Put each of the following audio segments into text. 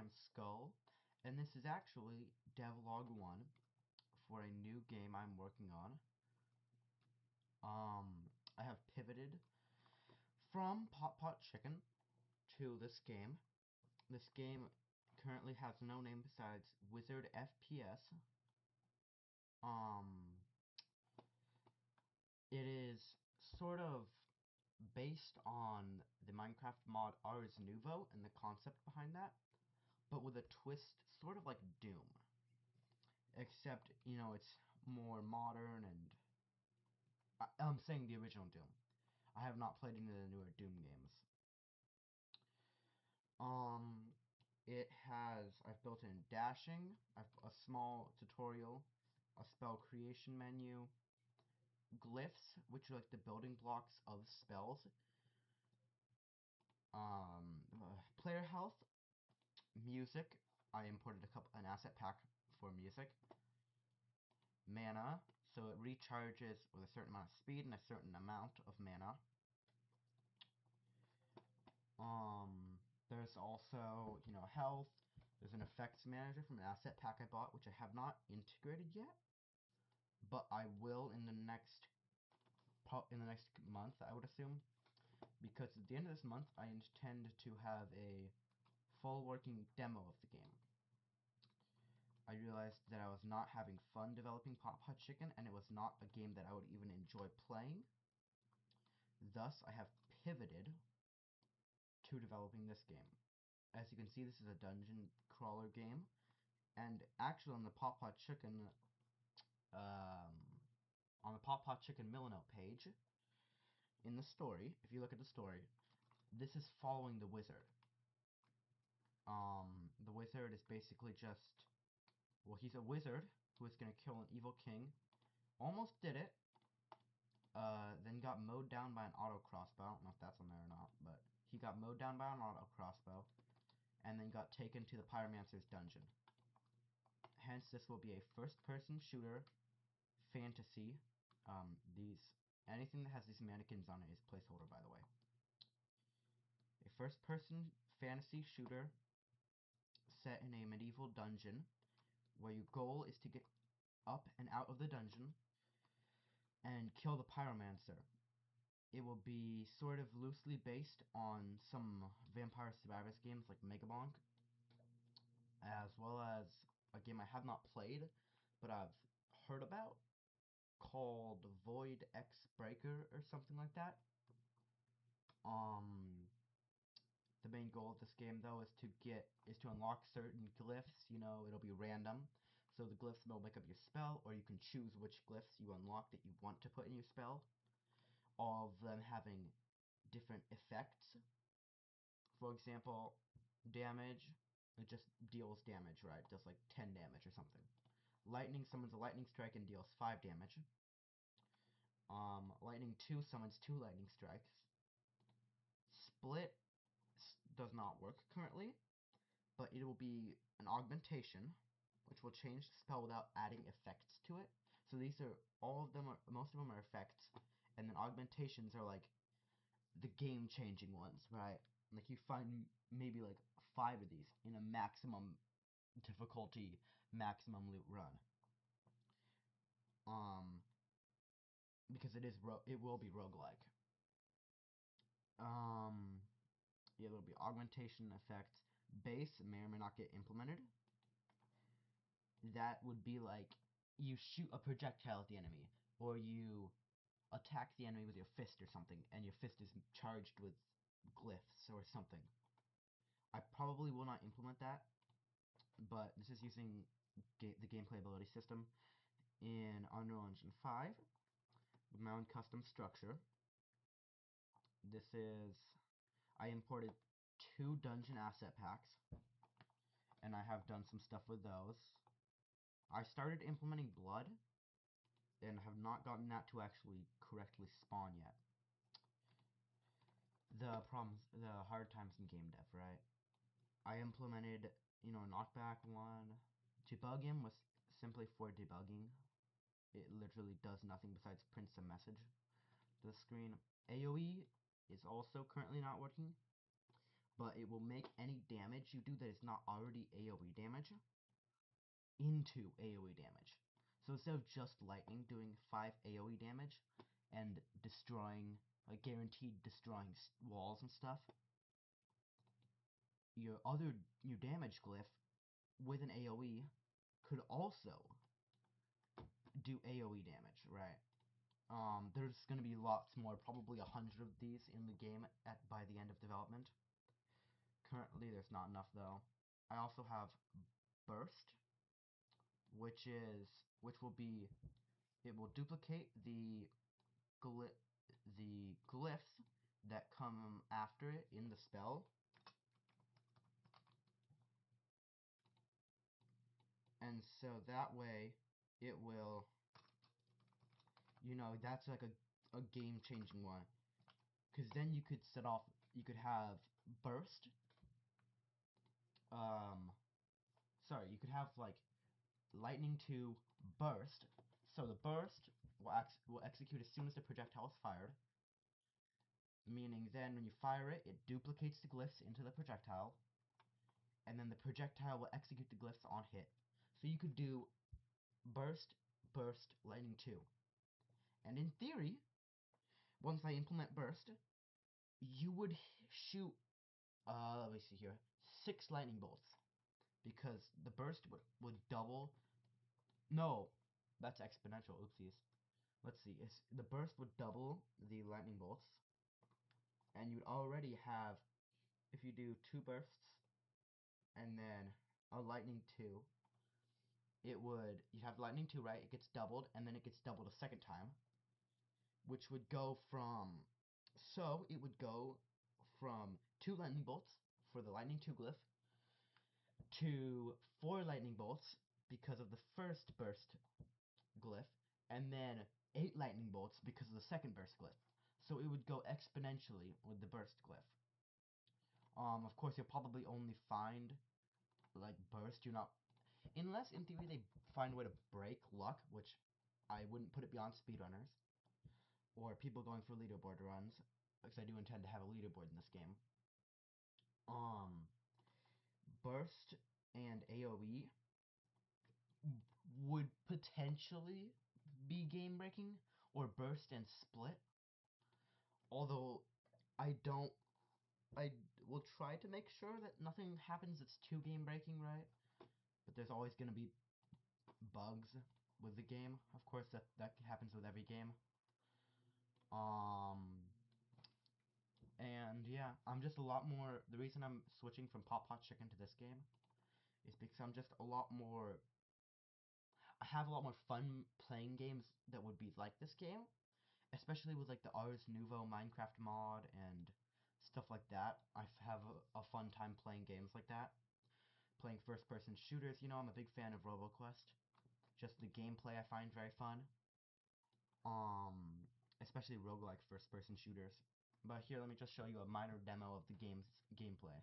I'm Skull, and this is actually devlog 1 for a new game I'm working on. I have pivoted from Pot Chicken to this game. This game currently has no name besides Wizard FPS. It is sort of based on the Minecraft mod Ars Nueveau and the concept behind that, but with a twist sort of like Doom. Except, it's more modern and... I'm saying the original Doom. I have not played any of the newer Doom games. I've built in dashing, a small tutorial, a spell creation menu, glyphs, which are like the building blocks of spells, player health, music. I imported an asset pack for music. Mana, so it recharges with a certain amount of speed and a certain amount of mana. There's also, health. There's an effects manager from an asset pack I bought, which I have not integrated yet, but I will in the next month, I would assume, because at the end of this month, I intend to have a full working demo of the game. I realized that I was not having fun developing Pot Chicken, and it was not a game that I would even enjoy playing. Thus, I have pivoted to developing this game. As you can see, this is a dungeon crawler game, and actually on the Pot Chicken, Millinote page, in the story, if you look at the story, this is following the wizard. The wizard is basically just... Well, he's a wizard who is going to kill an evil king. Almost did it. Then got mowed down by an auto crossbow. I don't know if that's on there or not, but he got mowed down by an auto crossbow. And then got taken to the Pyromancer's dungeon. Hence, this will be a first-person shooter fantasy. Anything that has these mannequins on it is placeholder, by the way. A first-person fantasy shooter set in a medieval dungeon, where your goal is to get up and out of the dungeon and kill the Pyromancer. It will be sort of loosely based on some Vampire Survivors games like Megabonk, as well as a game I have not played, but I've heard about, called Void X Breaker or something like that. The main goal of this game, though, is to unlock certain glyphs. It'll be random, so the glyphs will make up your spell, or you can choose which glyphs you unlock that you want to put in your spell. All of them having different effects. For example, damage, it just deals damage, right? It does like 10 damage or something. Lightning summons a lightning strike and deals 5 damage. Lightning 2 summons 2 lightning strikes. Split does not work currently, but it will be an augmentation, which will change the spell without adding effects to it. So most of them are effects, and then augmentations are like the game-changing ones, right? Like you find maybe like 5 of these in a maximum difficulty, maximum loot run. Because it will be roguelike. Yeah, there'll be augmentation effects. Base may or may not get implemented. That would be like you shoot a projectile at the enemy, or you attack the enemy with your fist or something, and your fist is charged with glyphs or something. I probably will not implement that, but this is using the gameplay ability system in Unreal Engine 5 with my own custom structure. I imported 2 dungeon asset packs, and I have done some stuff with those. I started implementing blood, and have not gotten that to actually correctly spawn yet. The hard times in game dev, right? I implemented, knockback 1. Debug him was simply for debugging. It literally does nothing besides prints a message to the screen. AoE is also currently not working. but it will make any damage you do that is not already AoE damage into AoE damage. So instead of just lightning doing 5 AoE damage and destroying, like guaranteed destroying walls and stuff, your damage glyph with an AoE could also do AoE damage, right? There's going to be lots more, probably 100 of these in the game by the end of development. Currently, there's not enough though. I also have Burst, which will be, it will duplicate the glyphs that come after it in the spell, and so that way it will, that's like a game-changing one, because then you could have Burst, you could have like Lightning 2 Burst, so the Burst will execute as soon as the projectile is fired, meaning then when you fire it, it duplicates the glyphs into the projectile, and then the projectile will execute the glyphs on hit. So you could do Burst, Burst, Lightning 2. And in theory, once I implement Burst, you would shoot, let me see here, 6 lightning bolts. Because the Burst would double, no, that's exponential, oopsies. Let's see, the Burst would double the lightning bolts, and you'd already have, if you do 2 bursts, and then a lightning 2, you have lightning 2, right? It gets doubled, and then it gets doubled a second time, which would go from, it would go from 2 lightning bolts for the lightning 2 glyph to 4 lightning bolts because of the first burst glyph, and then 8 lightning bolts because of the second burst glyph. So it would go exponentially with the burst glyph. Of course, you'll probably only find like burst. Unless in theory they find a way to break luck, which I wouldn't put it beyond speedrunners or people going for leaderboard runs, because I do intend to have a leaderboard in this game. Burst and AoE would potentially be game breaking, or Burst and Split. Although I will try to make sure that nothing happens that's too game breaking, right? But there's always going to be bugs with the game. Of course, that happens with every game. And yeah, I'm just a lot more, the reason I'm switching from Pop Pot Chicken to this game is because I'm just I have a lot more fun playing games that would be like this game, especially with like the Ars Nueveau Minecraft mod and stuff like that. I have a fun time playing games like that. Playing first-person shooters, I'm a big fan of Roboquest. Just the gameplay I find very fun. Especially roguelike first-person shooters. But here, let me just show you a minor demo of the game's gameplay.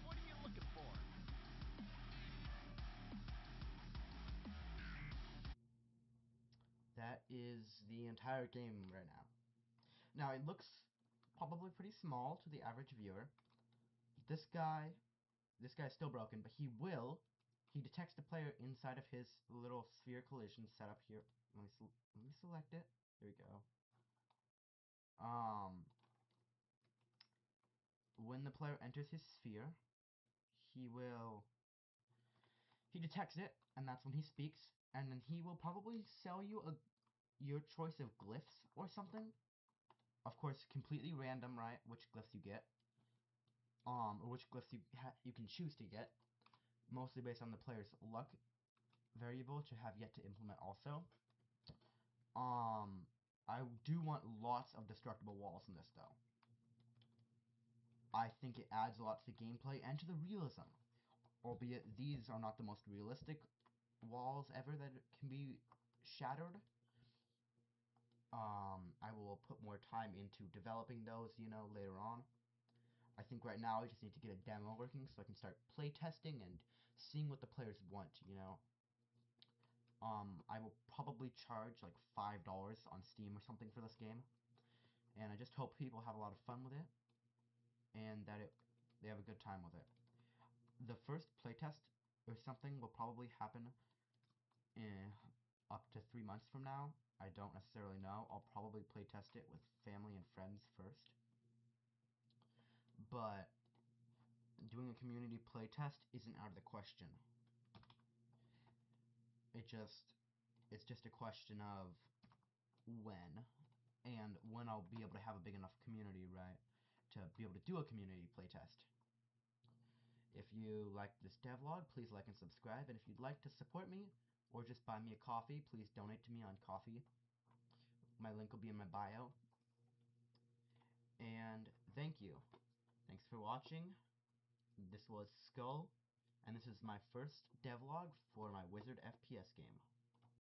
What are you looking for? That is the entire game right now. Now, it looks probably pretty small to the average viewer. This guy's still broken, but he detects the player inside of his little sphere collision setup here. Let me select it. There we go. When the player enters his sphere, he detects it, and that's when he speaks, and then he will probably sell you your choice of glyphs or something. course, completely random, right? Which glyphs you get, or which glyphs you can choose to get, mostly based on the player's luck variable, which I have yet to implement also. I do want lots of destructible walls in this, though. I think it adds a lot to the gameplay and to the realism. Albeit these are not the most realistic walls ever that can be shattered. I will put more time into developing those, you know, later on. I think right now I just need to get a demo working so I can start playtesting and seeing what the players want, you know. I will probably charge like $5 on Steam or something for this game. And I just hope people have a lot of fun with it. And that they have a good time with it. The first playtest or something will probably happen in up to 3 months from now. I don't necessarily know. I'll probably playtest it with family and friends first. But doing a community playtest isn't out of the question. It's just a question of when, and when I'll be able to have a big enough community, right, to be able to do a community playtest. If you like this devlog, please like and subscribe, and if you'd like to support me, or just buy me a coffee, please donate to me on Ko-fi. My link will be in my bio. And thank you. Thanks for watching. This was Skull, and this is my first devlog for my Wizard FPS game.